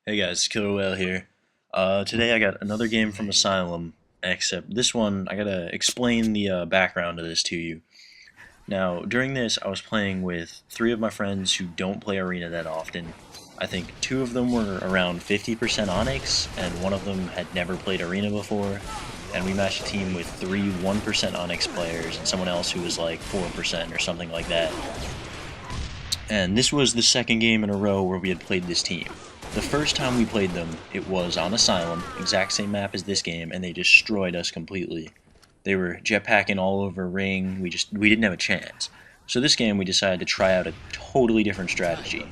Hey guys, Killer Whale here. Today I got another game from Asylum, except this one I gotta explain the background of this to you. Now, during this, I was playing with three of my friends who don't play Arena that often. I think two of them were around 50% Onyx, and one of them had never played Arena before, and we matched a team with three 1% Onyx players and someone else who was like 4% or something like that. And this was the second game in a row where we had played this team. The first time we played them, it was on Asylum, exact same map as this game, and they destroyed us completely. They were jetpacking all over Ring, we didn't have a chance. So this game we decided to try out a totally different strategy.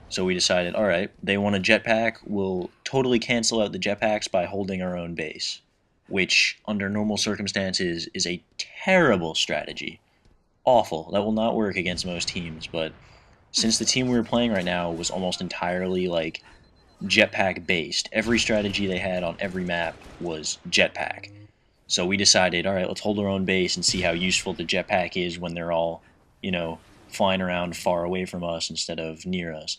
So we decided, alright, they want a jetpack, we'll totally cancel out the jetpacks by holding our own base. Which, under normal circumstances, is a terrible strategy. Awful. That will not work against most teams, but since the team we were playing right now was almost entirely like jetpack based, every strategy they had on every map was jetpack. So we decided, alright, let's hold our own base and see how useful the jetpack is when they're all, flying around far away from us instead of near us.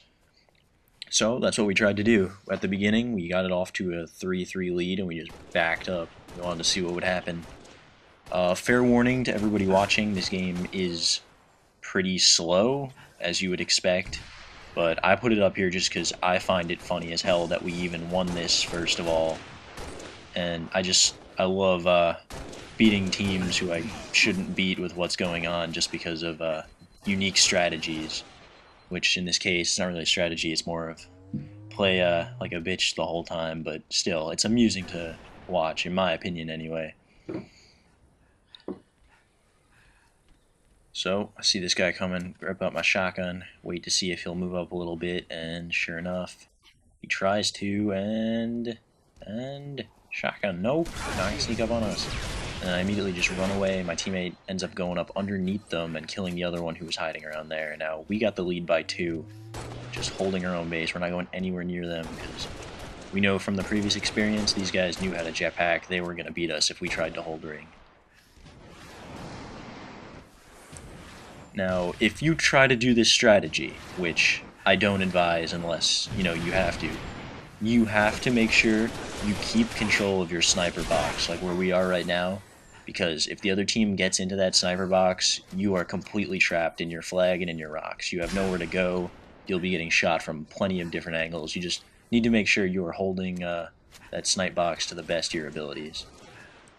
So that's what we tried to do. At the beginning, we got it off to a 3-3 lead and we just backed up. We wanted to see what would happen. Fair warning to everybody watching, this game is pretty slow, as you would expect, but I put it up here just because I find it funny as hell that we even won this, first of all, and I love beating teams who I shouldn't beat with what's going on just because of unique strategies, which in this case, it's not really a strategy, it's more of play like a bitch the whole time, but still, it's amusing to watch, in my opinion anyway. So, I see this guy coming, grab out my shotgun, wait to see if he'll move up a little bit, and sure enough, he tries to, and shotgun, nope, not gonna sneak up on us. And I immediately just run away, my teammate ends up going up underneath them and killing the other one who was hiding around there. Now, we got the lead by 2, just holding our own base, we're not going anywhere near them, because we know from the previous experience, these guys knew how to jetpack, they were gonna beat us if we tried to hold Ring. Now, if you try to do this strategy, which I don't advise unless, you have to make sure you keep control of your sniper box, like where we are right now, because if the other team gets into that sniper box, you are completely trapped in your flag and in your rocks. You have nowhere to go, you'll be getting shot from plenty of different angles. You just need to make sure you are holding that snipe box to the best of your abilities,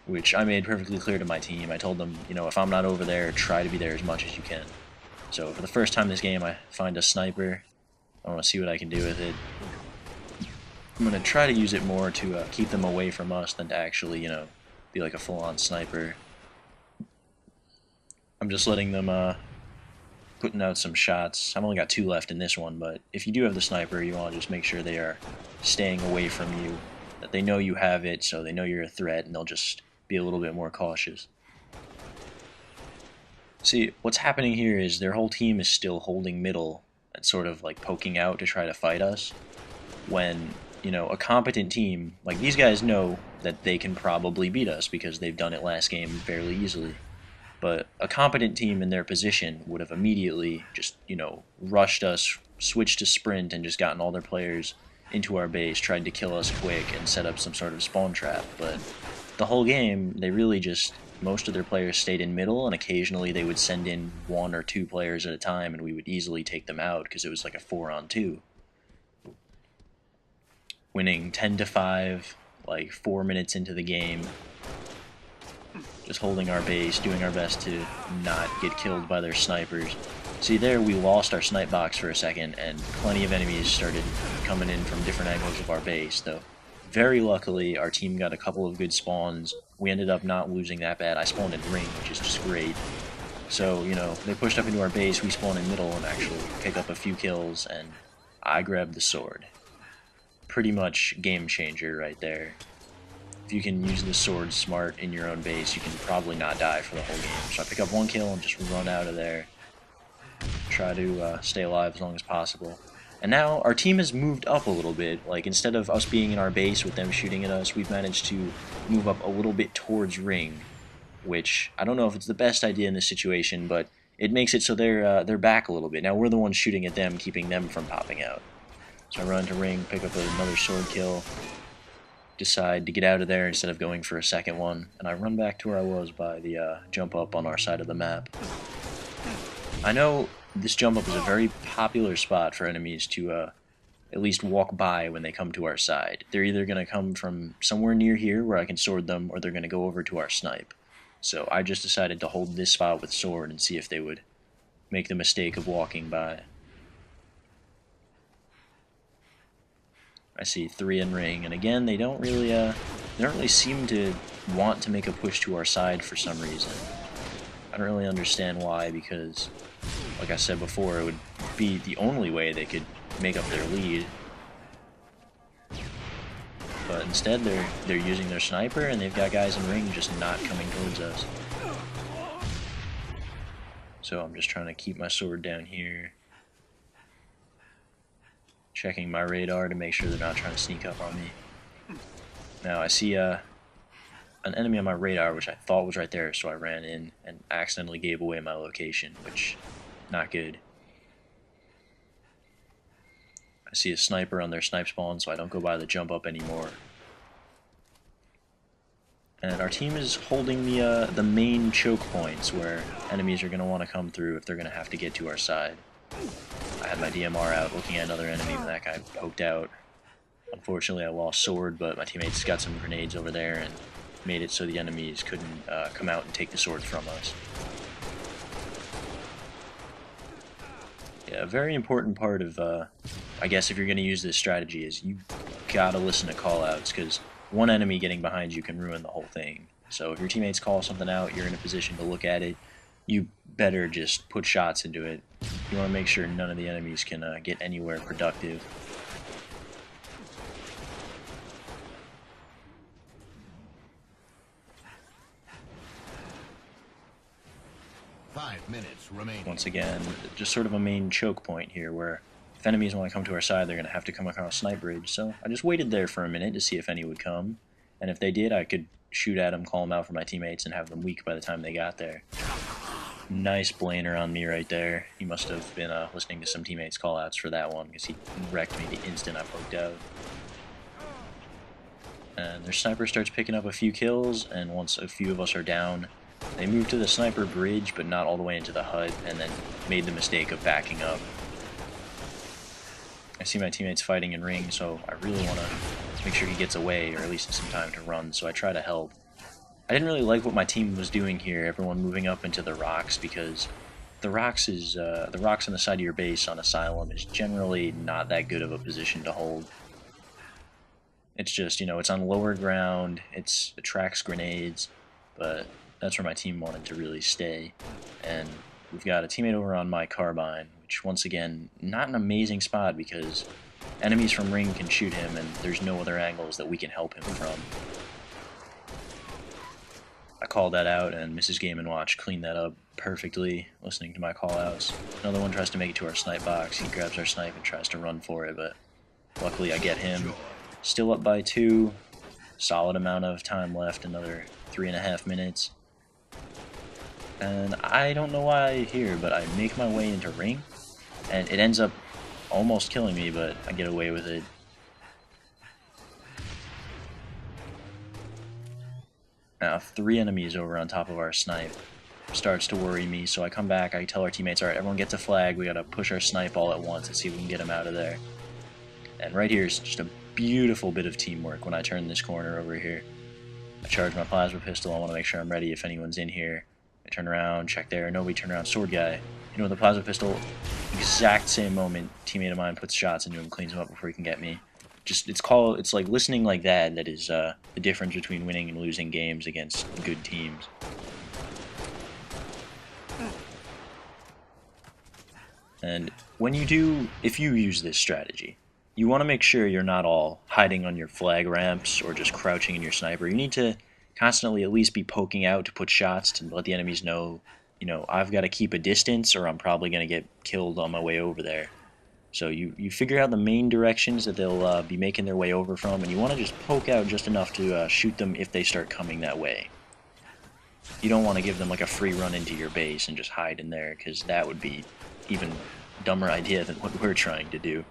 which I made perfectly clear to my team. I told them, if I'm not over there, try to be there as much as you can. So for the first time this game, I find a sniper. I want to see what I can do with it. I'm going to try to use it more to keep them away from us than to actually, be like a full-on sniper. I'm just letting them, putting out some shots. I've only got 2 left in this one, but if you do have the sniper, you want to just make sure they are staying away from you, that they know you have it, so they know you're a threat, and they'll just be a little bit more cautious. See, what's happening here is their whole team is still holding middle and sort of like poking out to try to fight us, when, a competent team, like these guys know that they can probably beat us because they've done it last game fairly easily. But a competent team in their position would have immediately just, rushed us, switched to sprint, and just gotten all their players into our base, tried to kill us quick, and set up some sort of spawn trap. But the whole game, they really just, most of their players stayed in middle, and occasionally they would send in 1 or 2 players at a time, and we would easily take them out, because it was like a 4-on-2. Winning 10-5, like 4 minutes into the game, just holding our base, doing our best to not get killed by their snipers. See, there we lost our snipe box for a second, and plenty of enemies started coming in from different angles of our base, though very luckily our team got a couple of good spawns. We ended up not losing that bad. I spawned in Ring, which is just great. So, they pushed up into our base, we spawned in middle and actually pick up a few kills, and I grabbed the sword. Pretty much game changer right there. If you can use the sword smart in your own base, you can probably not die for the whole game. So I pick up 1 kill and just run out of there. Try to stay alive as long as possible. And now our team has moved up a little bit. Like, instead of us being in our base with them shooting at us, we've managed to move up a little bit towards Ring, which I don't know if it's the best idea in this situation, but it makes it so they're back a little bit. Now we're the ones shooting at them, keeping them from popping out. So I run to ring, pick up another sword kill, decide to get out of there instead of going for a second one, and I run back to where I was by the jump up on our side of the map. I know this jump up is a very popular spot for enemies to at least walk by when they come to our side. They're either going to come from somewhere near here where I can sword them, or they're going to go over to our snipe. So I just decided to hold this spot with sword and see if they would make the mistake of walking by. I see 3 in ring, and again, they don't really seem to want to make a push to our side for some reason. I don't really understand why, because, like I said before, it would be the only way they could make up their lead. But instead, they're using their sniper, and they've got guys in ring just not coming towards us. So I'm just trying to keep my sword down here, checking my radar to make sure they're not trying to sneak up on me. Now I see an enemy on my radar, which I thought was right there, so I ran in and accidentally gave away my location, which, not good. I see a sniper on their snipe spawn, so I don't go by the jump up anymore. And our team is holding the main choke points where enemies are going to want to come through if they're going to have to get to our side. I had my DMR out looking at another enemy when that guy poked out. Unfortunately, I lost sword, but my teammates got some grenades over there and made it so the enemies couldn't come out and take the sword from us. Yeah, a very important part of, I guess, if you're going to use this strategy is you gotta listen to callouts, because one enemy getting behind you can ruin the whole thing. So if your teammates call something out, you're in a position to look at it, you better just put shots into it. You want to make sure none of the enemies can get anywhere productive. Once again, just sort of a main choke point here where if enemies want to come to our side, they're going to have to come across Snipe Bridge. So I just waited there for a minute to see if any would come. And if they did, I could shoot at them, call them out for my teammates, and have them weak by the time they got there. Nice blainer on me right there. He must have been listening to some teammates' callouts for that one, because he wrecked me the instant I poked out. And their sniper starts picking up a few kills, and once a few of us are down, they move to the sniper bridge, but not all the way into the hut, and then made the mistake of backing up. I see my teammates fighting in ring, so I really want to make sure he gets away, or at least some time to run, so I try to help. I didn't really like what my team was doing here, everyone moving up into the rocks, because the rocks on the side of your base on Asylum is generally not that good of a position to hold. It's just, it's on lower ground, it attracts grenades, but that's where my team wanted to really stay. And we've got a teammate over on my carbine, which once again, not an amazing spot because enemies from ring can shoot him and there's no other angles that we can help him from. I called that out and Mrs. Game & Watch cleaned that up perfectly, listening to my callouts. Another one tries to make it to our snipe box. He grabs our snipe and tries to run for it, but luckily I get him. Still up by 2. Solid amount of time left, another 3.5 minutes. And I don't know why I'm here, but I make my way into ring, and it ends up almost killing me, but I get away with it. Now, 3 enemies over on top of our snipe starts to worry me, so I come back, I tell our teammates, alright, everyone gets a flag, we gotta push our snipe all at once and see if we can get him out of there. And right here is just a beautiful bit of teamwork when I turn this corner over here. I charge my plasma pistol, I want to make sure I'm ready if anyone's in here. I turn around, check there, nobody turn around, sword guy. With the plasma pistol, exact same moment, teammate of mine puts shots into him, cleans him up before he can get me. It's like listening like that is the difference between winning and losing games against good teams. And if you use this strategy, you want to make sure you're not all hiding on your flag ramps or just crouching in your sniper. You need to constantly at least be poking out to put shots to let the enemies know, I've got to keep a distance or I'm probably going to get killed on my way over there. So you figure out the main directions that they'll be making their way over from, and you want to just poke out just enough to shoot them if they start coming that way. You don't want to give them like a free run into your base and just hide in there, because that would be even dumber idea than what we're trying to do.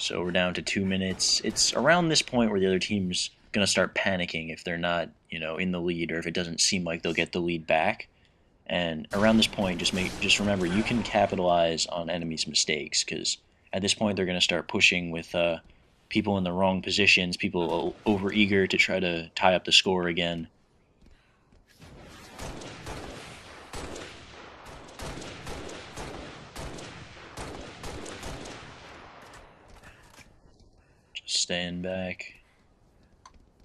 So we're down to 2 minutes. It's around this point where the other team's gonna start panicking if they're not, in the lead, or if it doesn't seem like they'll get the lead back. And around this point, just remember you can capitalize on enemies' mistakes, because at this point they're gonna start pushing with people in the wrong positions, people over eager to try to tie up the score again. Just staying back.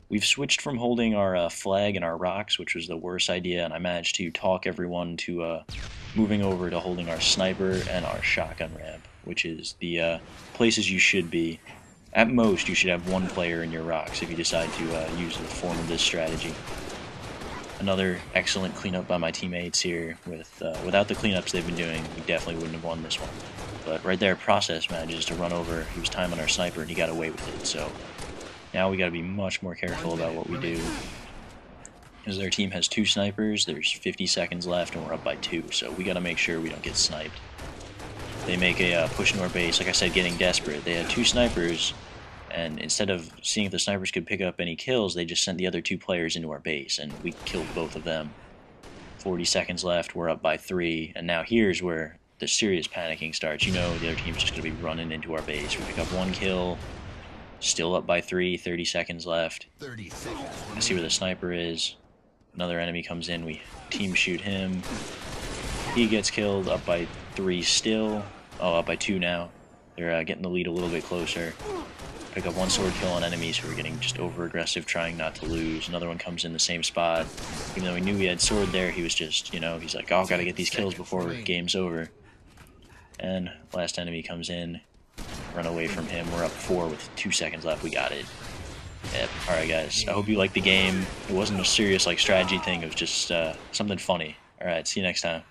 We've switched from holding our flag and our rocks, which was the worst idea, and I managed to talk everyone to moving over to holding our sniper and our shotgun ramp, which is the places you should be. At most, you should have one player in your rocks if you decide to use the form of this strategy. Another excellent cleanup by my teammates here. Without the cleanups they've been doing, we definitely wouldn't have won this one. But right there, Process manages to run over. He was timing our sniper, and he got away with it. So now we got to be much more careful about what we do. Because their team has 2 snipers, there's 50 seconds left, and we're up by 2. So we got to make sure we don't get sniped. They make a push into our base, like I said, getting desperate. They had 2 snipers, and instead of seeing if the snipers could pick up any kills, they just sent the other 2 players into our base, and we killed both of them. 40 seconds left, we're up by 3, and now here's where the serious panicking starts. The other team's just going to be running into our base. We pick up 1 kill, still up by 3, 30 seconds left. I see where the sniper is. Another enemy comes in, we team shoot him. He gets killed, up by 3 still. Oh, up by 2 now. They're getting the lead a little bit closer. Pick up 1 sword kill on enemies who are getting just over-aggressive, trying not to lose. Another one comes in the same spot. Even though he knew he had sword there, he was just, he's like, oh, gotta get these kills before game's over. And last enemy comes in. Run away from him. We're up 4 with 2 seconds left. We got it. Yep. Alright, guys. I hope you liked the game. It wasn't a serious, strategy thing. It was just something funny. Alright, see you next time.